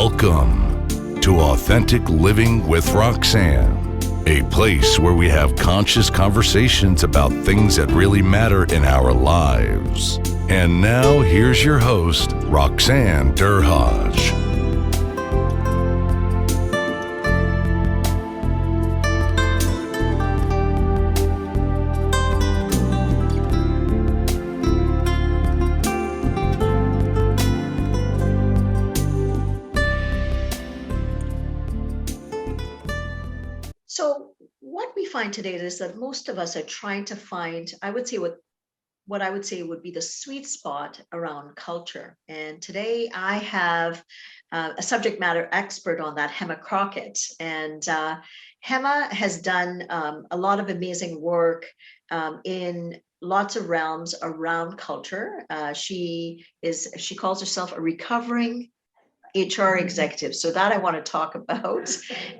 Welcome to Authentic Living with Roxanne, a place where we have conscious conversations about things that really matter in our lives. And now, here's your host, Roxanne Derhaj. So what we find today is that most of us are trying to find, I would say what I would say would be the sweet spot around culture. And today I have a subject matter expert on that, Hema Crockett. And Hema has done a lot of amazing work in lots of realms around culture. She calls herself a recovering HR executive. So that I want to talk about.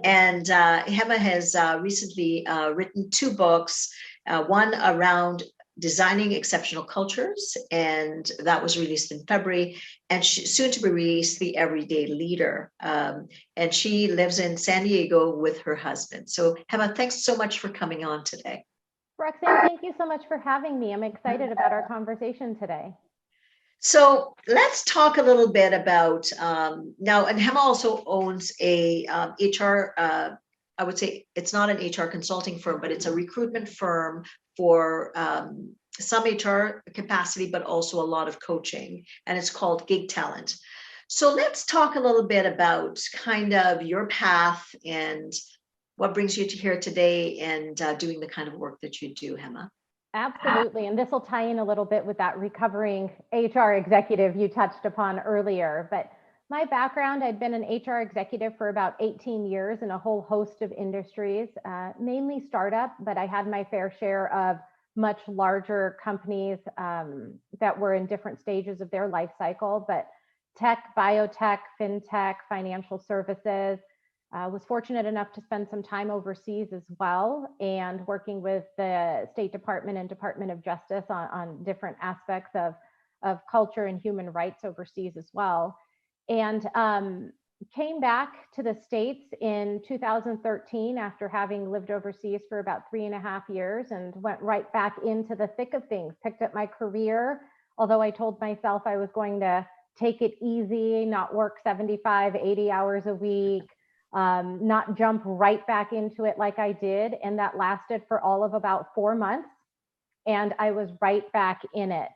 And Hema has recently written two books, one around designing exceptional cultures, and that was released in February, and soon to be released, The Everyday Leader. And she lives in San Diego with her husband. So Hema, thanks so much for coming on today. Roxanne, thank you so much for having me. I'm excited about our conversation today. So let's talk a little bit about now, and Hema also owns a HR, I would say it's not an HR consulting firm, but it's a recruitment firm for some HR capacity, but also a lot of coaching, and it's called Gig Talent. So let's talk a little bit about kind of your path and what brings you to here today and doing the kind of work that you do, Hema. Absolutely. And this will tie in a little bit with that recovering HR executive you touched upon earlier. But my background, I'd been an HR executive for about 18 years in a whole host of industries, mainly startup, but I had my fair share of much larger companies that were in different stages of their life cycle, but tech, biotech, fintech, financial services. Was fortunate enough to spend some time overseas as well and working with the State Department and Department of Justice on different aspects of culture and human rights overseas as well. And came back to the States in 2013 after having lived overseas for about 3.5 years and went right back into the thick of things, picked up my career, although I told myself I was going to take it easy, not work 75, 80 hours a week, not jump right back into it like I did. And that lasted for all of about 4 months. And I was right back in it.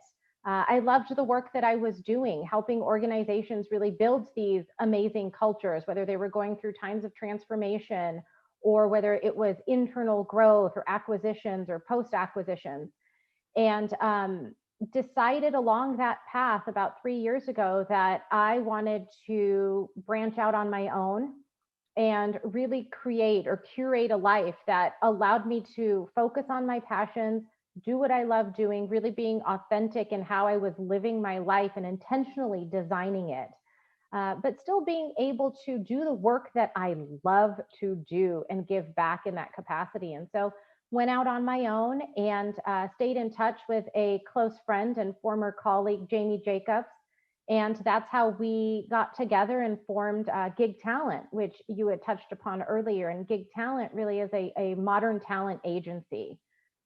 I loved the work that I was doing, helping organizations really build these amazing cultures, whether they were going through times of transformation or whether it was internal growth or acquisitions or post-acquisitions. And decided along that path about 3 years ago that I wanted to branch out on my own and really create or curate a life that allowed me to focus on my passions, do what I love doing, really being authentic in how I was living my life and intentionally designing it, but still being able to do the work that I love to do and give back in that capacity. And so went out on my own and stayed in touch with a close friend and former colleague, Jamie Jacobs. And that's how we got together and formed Gig Talent, which you had touched upon earlier. And Gig Talent really is a modern talent agency.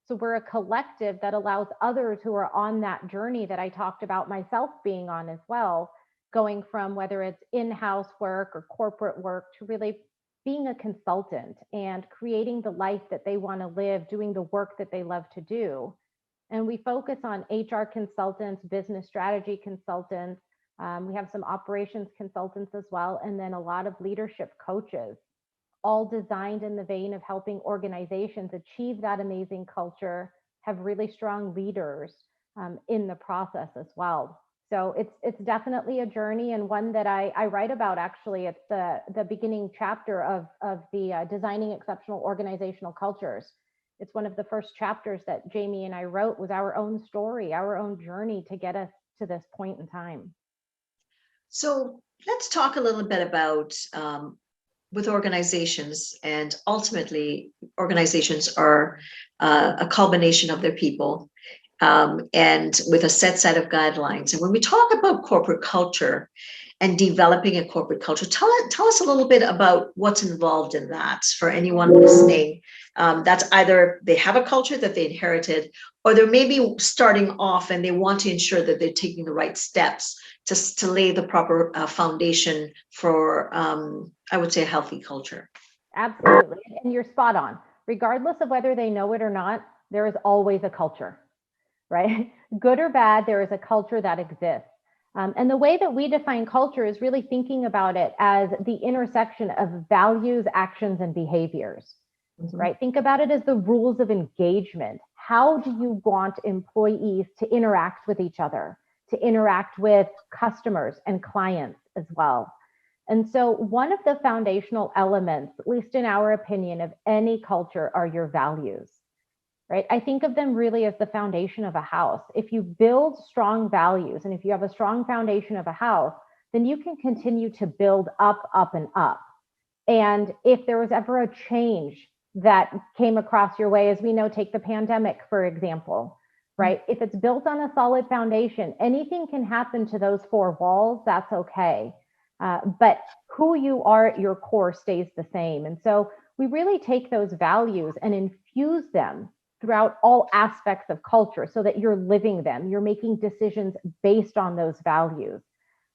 So we're a collective that allows others who are on that journey that I talked about myself being on as well, going from whether it's in-house work or corporate work to really being a consultant and creating the life that they want to live, doing the work that they love to do. And we focus on HR consultants, business strategy consultants. We have some operations consultants as well, and then a lot of leadership coaches, all designed in the vein of helping organizations achieve that amazing culture, have really strong leaders in the process as well. So it's definitely a journey, and one that I write about. Actually, it's the beginning chapter of the Designing Exceptional Organizational Cultures. It's one of the first chapters that Jamie and I wrote, was our own story, our own journey to get us to this point in time. So let's talk a little bit about with organizations, and ultimately organizations are a culmination of their people and with a set of guidelines. And when we talk about corporate culture, and developing a corporate culture. Tell us a little bit about what's involved in that for anyone listening. That's either they have a culture that they inherited, or they're maybe starting off and they want to ensure that they're taking the right steps to lay the proper foundation for, I would say, a healthy culture. Absolutely. And you're spot on. Regardless of whether they know it or not, there is always a culture, right? Good or bad, there is a culture that exists. And the way that we define culture is really thinking about it as the intersection of values, actions, and behaviors, right? Think about it as the rules of engagement. How do you want employees to interact with each other, to interact with customers and clients as well? And so one of the foundational elements, at least in our opinion, of any culture are your values. Right? I think of them really as the foundation of a house. If you build strong values, and if you have a strong foundation of a house, then you can continue to build up, and up. And if there was ever a change that came across your way, as we know, take the pandemic, for example, right? If it's built on a solid foundation, anything can happen to those four walls, that's okay. But who you are at your core stays the same. And so we really take those values and infuse them throughout all aspects of culture so that you're living them, you're making decisions based on those values.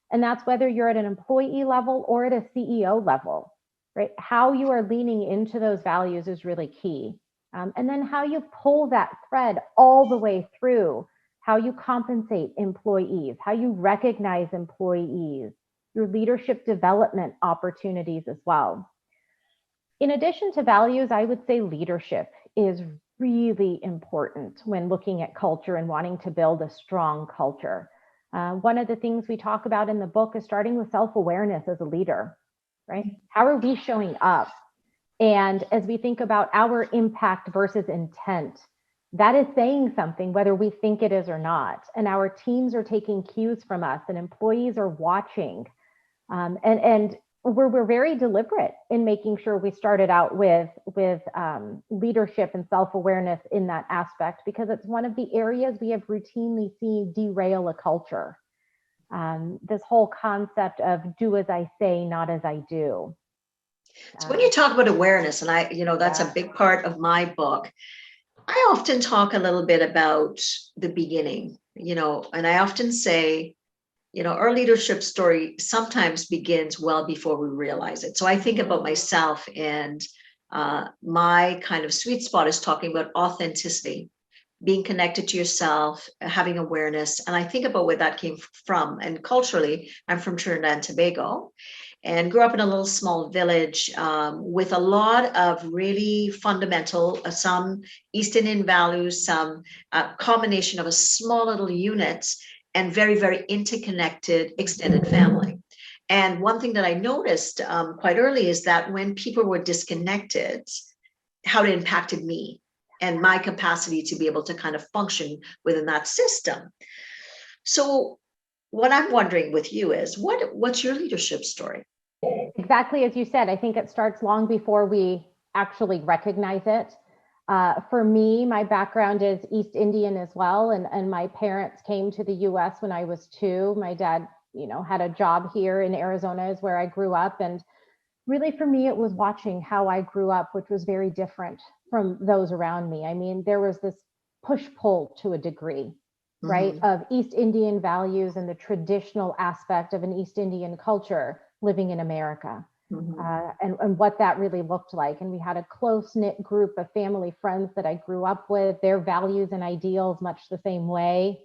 And that's whether you're at an employee level or at a CEO level, right? How you are leaning into those values is really key. And then how you pull that thread all the way through, how you compensate employees, how you recognize employees, your leadership development opportunities as well. In addition to values, I would say leadership is really important when looking at culture and wanting to build a strong culture. One of the things we talk about in the book is starting with self-awareness as a leader, right? How are we showing up? And as we think about our impact versus intent, that is saying something, whether we think it is or not. And our teams are taking cues from us and employees are watching. And we're very deliberate in making sure we started out with leadership and self-awareness in that aspect, because it's one of the areas we have routinely seen derail a culture. This whole concept of do as I say, not as I do. So when you talk about awareness, and that's a big part of my book, I often talk a little bit about the beginning, and I often say, our leadership story sometimes begins well before we realize it. So I think about myself, and my kind of sweet spot is talking about authenticity, being connected to yourself, having awareness. And I think about where that came from. And culturally, I'm from Trinidad and Tobago and grew up in a little small village with a lot of really fundamental, some East Indian values, some combination of a small little unit and very, very interconnected extended family. And one thing that I noticed quite early is that when people were disconnected, how it impacted me and my capacity to be able to kind of function within that system. So what I'm wondering with you is, what's your leadership story? Exactly as you said, I think it starts long before we actually recognize it. For me, my background is East Indian as well. And my parents came to the US when I was 2. My dad, had a job here in Arizona is where I grew up. And really for me, it was watching how I grew up, which was very different from those around me. I mean, there was this push-pull to a degree, right? Of East Indian values and the traditional aspect of an East Indian culture living in America. And what that really looked like. And we had a close-knit group of family friends that I grew up with, their values and ideals much the same way.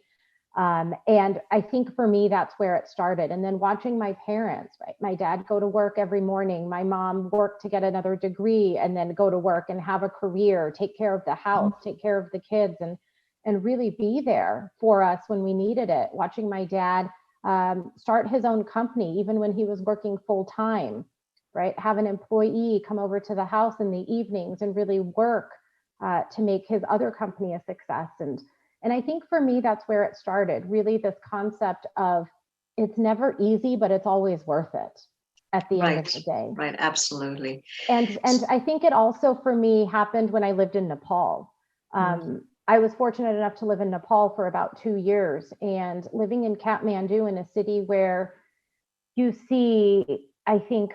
And I think for me, that's where it started. And then watching my parents, right? My dad go to work every morning. My mom worked to get another degree and then go to work and have a career, take care of the house, take care of the kids, and really be there for us when we needed it. Watching my dad start his own company, even when he was working full time. Right? Have an employee come over to the house in the evenings and really work to make his other company a success. And I think for me, that's where it started. Really this concept of it's never easy, but it's always worth it at the end of the day. Right. Absolutely. And I think it also for me happened when I lived in Nepal. I was fortunate enough to live in Nepal for about 2 years, and living in Kathmandu, in a city where you see, I think,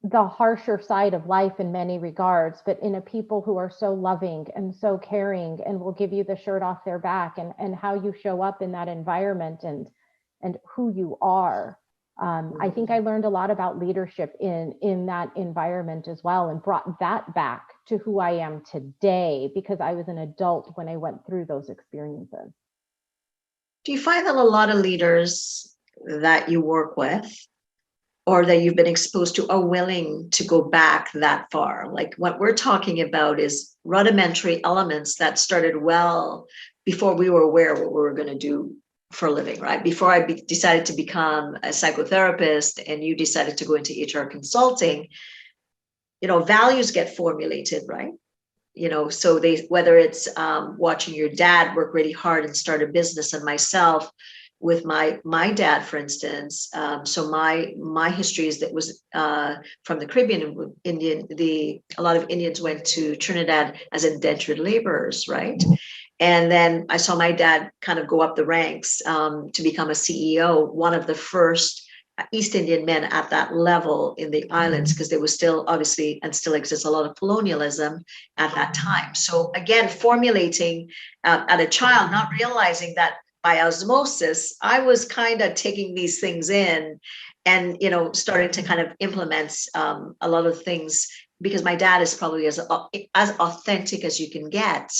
the harsher side of life in many regards, but in a people who are so loving and so caring and will give you the shirt off their back, and how you show up in that environment and who you are. I think I learned a lot about leadership in that environment as well, and brought that back to who I am today because I was an adult when I went through those experiences. Do you find that a lot of leaders that you work with or that you've been exposed to are willing to go back that far? Like what we're talking about is rudimentary elements that started well before we were aware what we were going to do for a living, right? Before I decided to become a psychotherapist and you decided to go into HR consulting, values get formulated, right? So whether it's watching your dad work really hard and start a business, and myself with my dad, for instance. So my history is that was from the Caribbean, Indian. A lot of Indians went to Trinidad as indentured laborers, right? And then I saw my dad kind of go up the ranks to become a CEO, one of the first East Indian men at that level in the islands, because there was still, obviously, and still exists, a lot of colonialism at that time. So again, formulating at a child, not realizing that by osmosis, I was kind of taking these things in and, starting to kind of implement a lot of things, because my dad is probably as authentic as you can get.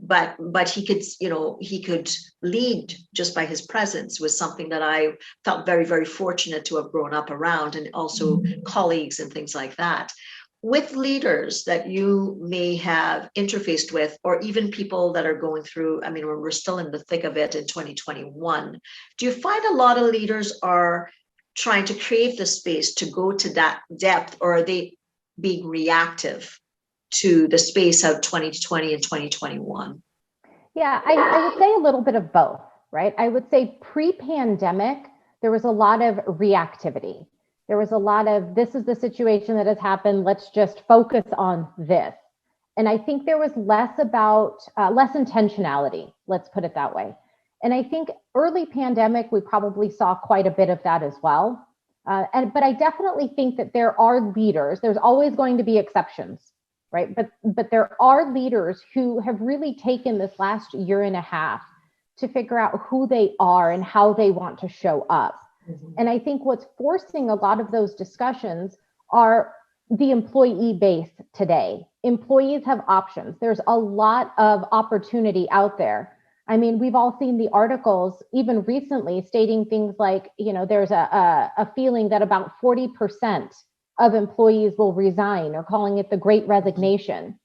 But he could lead just by his presence, was something that I felt very, very fortunate to have grown up around, and also colleagues and things like that. With leaders that you may have interfaced with, or even people that are going through, we're still in the thick of it in 2021. Do you find a lot of leaders are trying to create the space to go to that depth, or are they being reactive to the space of 2020 and 2021? Yeah, I would say a little bit of both, right? I would say pre-pandemic, there was a lot of reactivity. There was a lot of, this is the situation that has happened, let's just focus on this. And I think there was less intentionality, let's put it that way. And I think early pandemic, we probably saw quite a bit of that as well. But I definitely think that there are leaders, there's always going to be exceptions, right? But there are leaders who have really taken this last year and a half to figure out who they are and how they want to show up. Mm-hmm. And I think what's forcing a lot of those discussions are the employee base today. Employees have options. There's a lot of opportunity out there. We've all seen the articles, even recently, stating things like, there's a feeling that about 40% of employees will resign, or calling it the Great Resignation,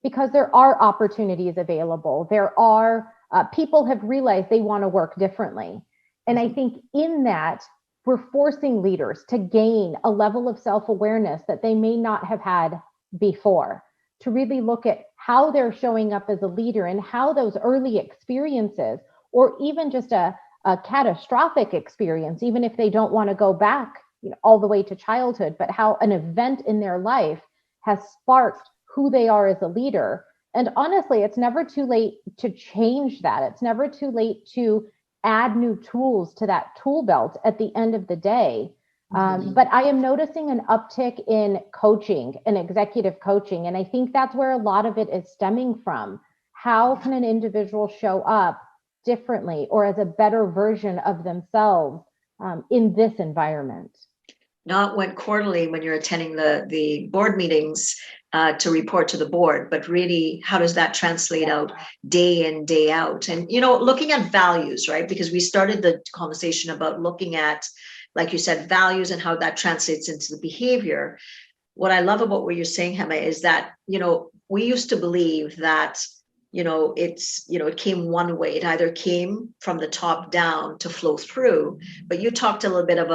because there are opportunities available. There are people have realized they want to work differently. And I think in that, we're forcing leaders to gain a level of self-awareness that they may not have had before, to really look at how they're showing up as a leader, and how those early experiences, or even just a catastrophic experience, even if they don't want to go back all the way to childhood, but how an event in their life has sparked who they are as a leader. And honestly, it's never too late to change that. It's never too late to add new tools to that tool belt at the end of the day. But I am noticing an uptick in coaching and executive coaching. And I think that's where a lot of it is stemming from. How can an individual show up differently, or as a better version of themselves in this environment? Not when quarterly, when you're attending the board meetings to report to the board, but really, how does that translate out day in, day out? And, looking at values, right? Because we started the conversation about looking at, like you said, values and how that translates into the behavior. What I love about what you're saying, Hema, is that, we used to believe that, it came one way. It either came from the top down to flow through, but you talked a little bit of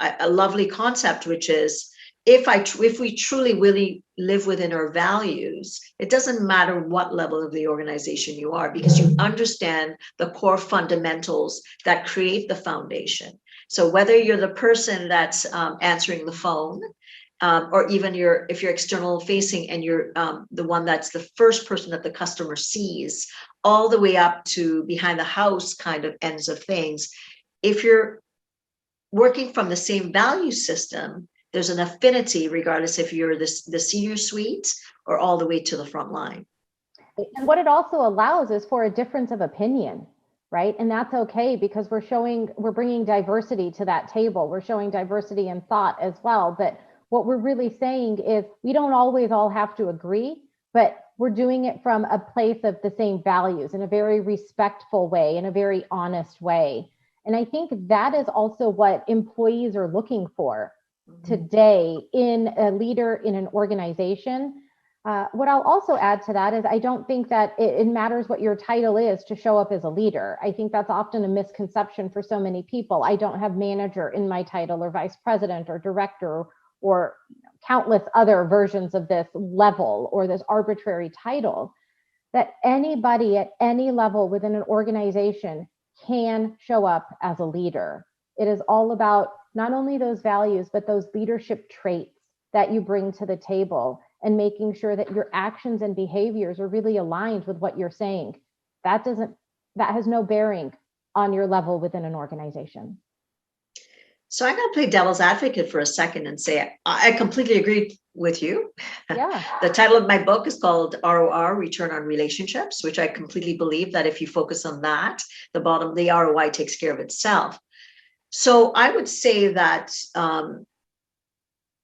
a lovely concept, which is, if we truly really live within our values, it doesn't matter what level of the organization you are, because you understand the core fundamentals that create the foundation. So whether you're the person that's answering the phone, or even if you're external facing and you're the one that's the first person that the customer sees, all the way up to behind the house kind of ends of things, if you're working from the same value system, there's an affinity regardless if you're the senior suite or all the way to the front line. And what it also allows is for a difference of opinion, right? And that's okay, because we're bringing diversity to that table. We're showing diversity in thought as well. But what we're really saying is we don't always all have to agree, but we're doing it from a place of the same values in a very respectful way, in a very honest way. And I think that is also what employees are looking for today in a leader in an organization. What I'll also add to that is I don't think that it matters what your title is to show up as a leader. I think that's often a misconception for so many people. I don't have manager in my title, or vice president, or director, or countless other versions of this level or this arbitrary title. That anybody at any level within an organization can show up as a leader. It is all about not only those values, but those leadership traits that you bring to the table, and making sure that your actions and behaviors are really aligned with what you're saying. That has no bearing on your level within an organization. So I'm going to play devil's advocate for a second and say I completely agree with you. Yeah. The title of my book is called ROR, Return on Relationships, which I completely believe that if you focus on that, the ROI takes care of itself. So I would say that the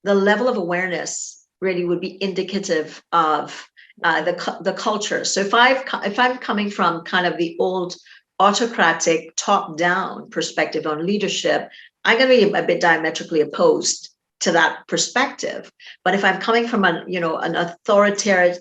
level of awareness really would be indicative of the culture. So if I'm coming from kind of the old autocratic top-down perspective on leadership, I'm going to be a bit diametrically opposed to that perspective. But if I'm coming from an authoritative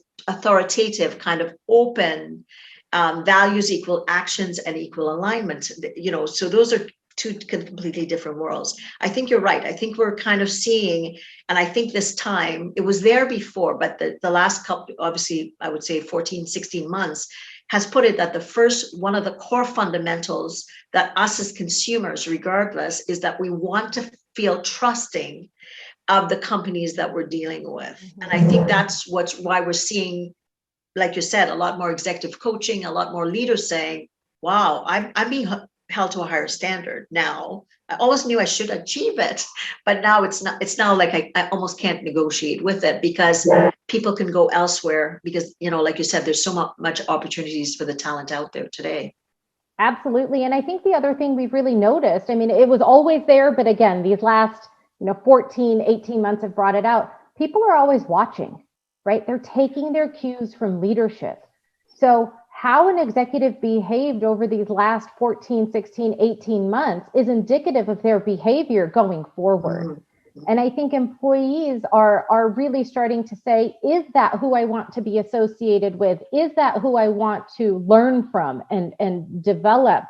kind of open values equal actions and equal alignment, so those are two completely different worlds. I think you're right. I think we're kind of seeing, and I think this time, it was there before, but the last couple, obviously, I would say 14, 16 months, has put it that one of the core fundamentals that us as consumers, regardless, is that we want to feel trusting of the companies that we're dealing with. And I think that's why we're seeing, like you said, a lot more executive coaching, a lot more leaders saying, wow, I'm being held to a higher standard now. I always knew I should achieve it, but now it's now like I almost can't negotiate with it, because people can go elsewhere, because, like you said, there's so much opportunities for the talent out there today. Absolutely. And I think the other thing we've really noticed, I mean, it was always there, but again, these last 14, 18 months have brought it out. People are always watching, right? They're taking their cues from leadership. So how an executive behaved over these last 14, 16, 18 months is indicative of their behavior going forward. Mm-hmm. And I think employees are really starting to say, is that who I want to be associated with? Is that who I want to learn from and develop,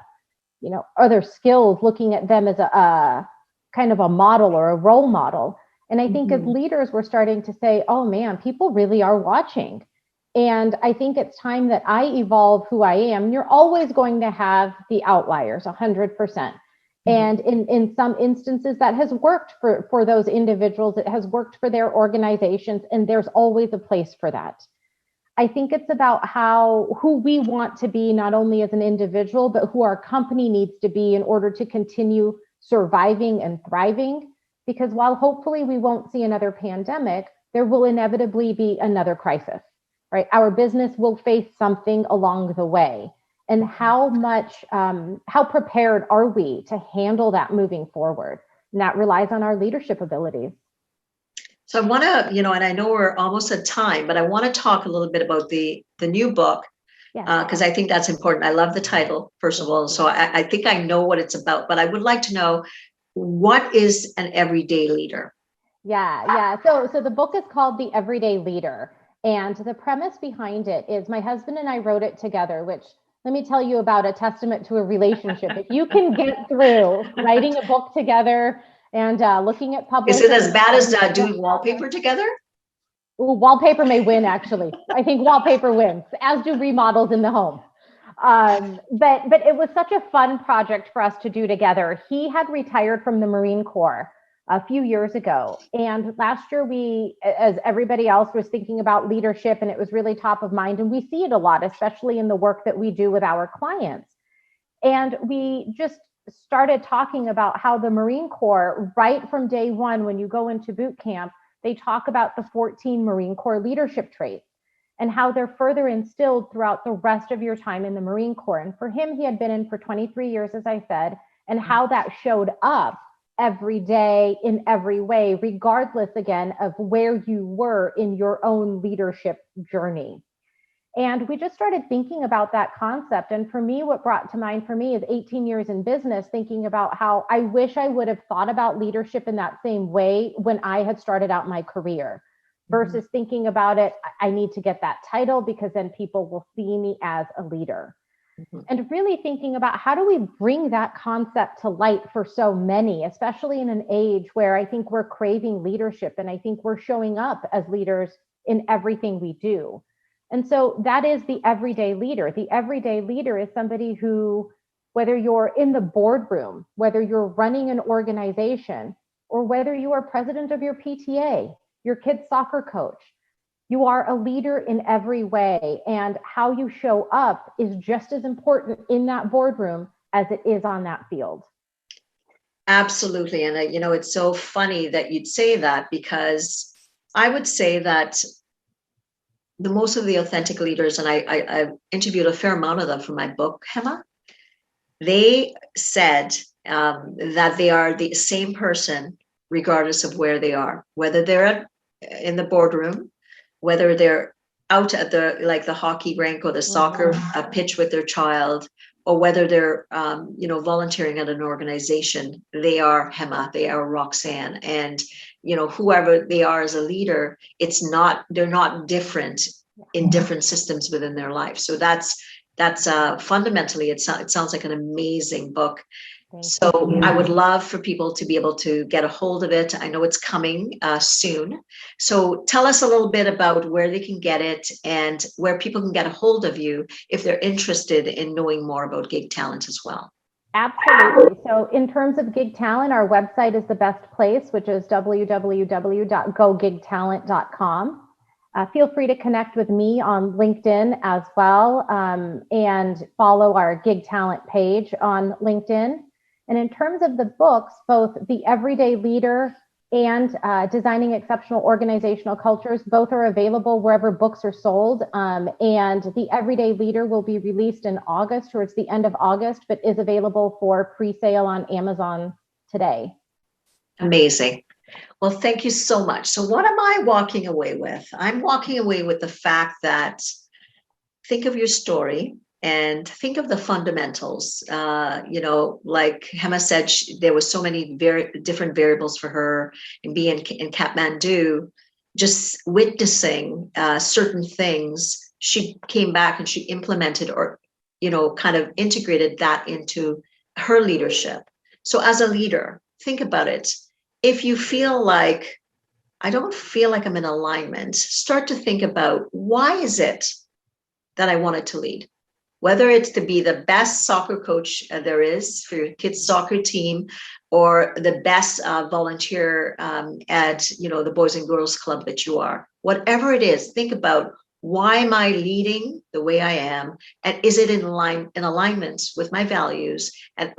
other skills, looking at them as a kind of a model or a role model. And I think as leaders, we're starting to say, oh man, people really are watching. And I think it's time that I evolve who I am. You're always going to have the outliers, 100%. And in some instances that has worked for those individuals, it has worked for their organizations, and there's always a place for that. I think it's about who we want to be, not only as an individual, but who our company needs to be in order to continue surviving and thriving. Because while hopefully we won't see another pandemic, there will inevitably be another crisis. Right? Our business will face something along the way. And how prepared are we to handle that moving forward? And that relies on our leadership abilities. So I want to, and I know we're almost at time, but I want to talk a little bit about the new book, because I think that's important. I love the title, first of all. So I think I know what it's about, but I would like to know, what is an everyday leader? Yeah. So the book is called The Everyday Leader. And the premise behind it is my husband and I wrote it together, which, let me tell you about a testament to a relationship. If you can get through writing a book together and looking at publishing. Is it as bad as doing wallpaper together? Ooh, wallpaper may win, actually. I think wallpaper wins, as do remodels in the home. But it was such a fun project for us to do together. He had retired from the Marine Corps a few years ago. And last year we, as everybody else, was thinking about leadership, and it was really top of mind. And we see it a lot, especially in the work that we do with our clients. And we just started talking about how the Marine Corps, right from day one, when you go into boot camp, they talk about the 14 Marine Corps leadership traits and how they're further instilled throughout the rest of your time in the Marine Corps. And for him, he had been in for 23 years, as I said, and how that showed up every day in every way, regardless, again, of where you were in your own leadership journey. And we just started thinking about that concept. And for me, what brought to mind for me is 18 years in business, thinking about how I wish I would have thought about leadership in that same way when I had started out my career, versus thinking about it, I need to get that title because then people will see me as a leader. And really thinking about how do we bring that concept to light for so many, especially in an age where I think we're craving leadership, and I think we're showing up as leaders in everything we do. And so that is the everyday leader. The everyday leader is somebody who, whether you're in the boardroom, whether you're running an organization, or whether you are president of your PTA, your kid's soccer coach, you are a leader in every way. And how you show up is just as important in that boardroom as it is on that field. Absolutely. And, it's so funny that you'd say that, because I would say that the most of the authentic leaders, and I've interviewed a fair amount of them for my book, Hema, they said that they are the same person regardless of where they are, whether they're in the boardroom, whether they're out at the hockey rink or the soccer pitch with their child, or whether they're volunteering at an organization. They are Hema, they are Roxanne, and whoever they are as a leader, they're not different in different systems within their life. So that's fundamentally, it sounds like an amazing book. So I would love for people to be able to get a hold of it. I know it's coming soon. So tell us a little bit about where they can get it and where people can get a hold of you if they're interested in knowing more about gig talent as well. Absolutely. So in terms of gig talent, our website is the best place, which is www.gogigtalent.com. Feel free to connect with me on LinkedIn as well, and follow our gig talent page on LinkedIn. And in terms of the books, both The Everyday Leader and Designing Exceptional Organizational Cultures, both are available wherever books are sold. And The Everyday Leader will be released in August, towards the end of August, but is available for pre-sale on Amazon today. Amazing. Well, thank you so much. So what am I walking away with? I'm walking away with the fact that think of your story and think of the fundamentals. Like Hema said, there was so many very different variables for her in being in Kathmandu, just witnessing certain things. She came back and she implemented or, kind of integrated that into her leadership. So as a leader, think about it. If you feel like, I don't feel like I'm in alignment, start to think about, why is it that I wanted to lead? Whether it's to be the best soccer coach there is for your kids' soccer team, or the best volunteer at the Boys and Girls Club that you are. Whatever it is, think about, why am I leading the way I am? And is it in alignment with my values? And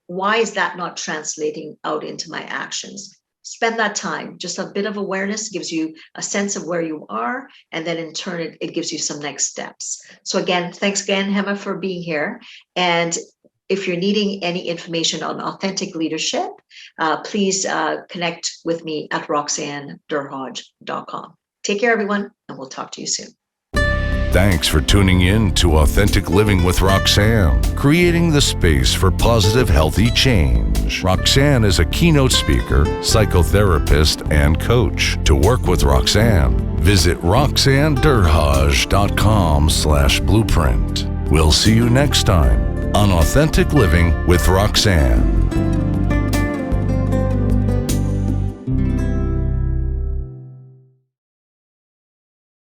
why is that not translating out into my actions? Spend that time. Just a bit of awareness gives you a sense of where you are, and then in turn, it gives you some next steps. So again, thanks again, Hema, for being here. And if you're needing any information on authentic leadership, please connect with me at roxannederhodge.com. Take care, everyone, and we'll talk to you soon. Thanks for tuning in to Authentic Living with Roxanne, creating the space for positive, healthy change. Roxanne is a keynote speaker, psychotherapist, and coach. To work with Roxanne, visit roxannederhodge.com/blueprint. We'll see you next time on Authentic Living with Roxanne.